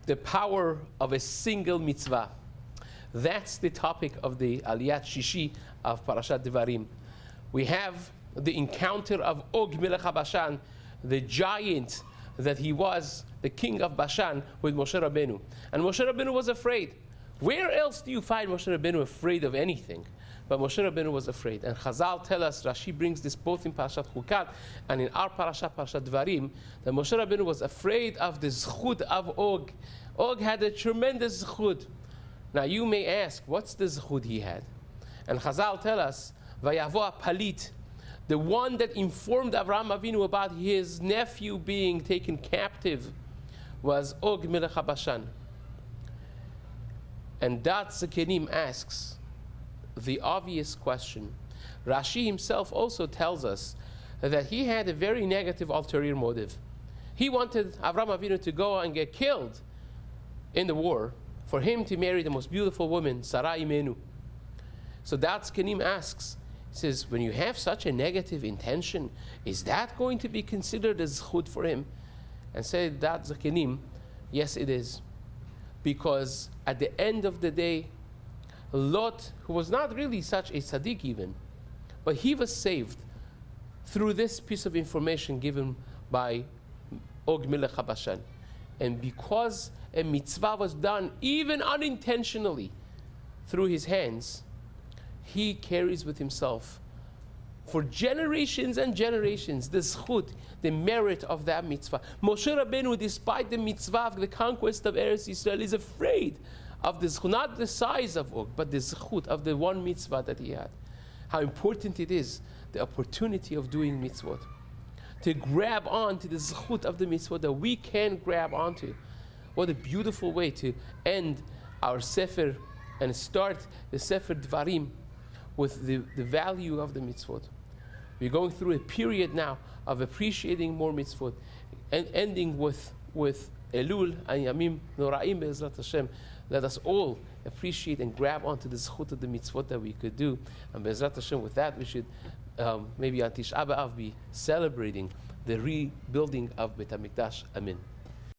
The power of a single mitzvah. That's the topic of the Aliyat Shishi of Parashat Devarim. We have the encounter of Og Melech HaBashan, the giant that he was, the king of Bashan, with Moshe Rabbeinu. And Moshe Rabbeinu was afraid. Where else do you find Moshe Rabbeinu afraid of anything? But Moshe Rabbeinu was afraid. And Chazal tell us, Rashi brings this both in Parashat Chukat and in our Parashat Devarim, that Moshe Rabbeinu was afraid of the zchut of Og. Og had a tremendous zchut. Now you may ask, what's the zchut he had? And Chazal tell us, Vayavo Palit, the one that informed Avraham Avinu about his nephew being taken captive, was Og Melech HaBashan. And that Zakenim asks the obvious question. Rashi himself also tells us that he had a very negative ulterior motive. He wanted Avraham Avinu to go and get killed in the war, for him to marry the most beautiful woman, Sarah Imenu. So that Zakenim asks, he says, when you have such a negative intention, is that going to be considered as zchut for him? And said that Zakenim, yes it is. Because at the end of the day, Lot, who was not really such a tzaddik even, but he was saved through this piece of information given by Og Melech HaBashan. And because a mitzvah was done, even unintentionally, through his hands, he carries with himself for generations and generations the zchut, the merit of that mitzvah. Moshe Rabbeinu, despite the mitzvah of the conquest of Eretz Yisrael, is afraid of the zchut, not the size of Og, but the zchut of the one mitzvah that he had. How important it is, the opportunity of doing mitzvot, to grab on to the zchut of the mitzvot that we can grab onto. What a beautiful way to end our sefer and start the sefer Devarim with the value of the mitzvot. We're going through a period now of appreciating more mitzvot, and ending with Elul and Yamim Noraim Be'ezrat Hashem. Let us all appreciate and grab onto the zchut of the mitzvot that we could do. And Be'ezrat Hashem, with that, we should maybe on Tisha B'Av be celebrating the rebuilding of Beit HaMikdash. Amen.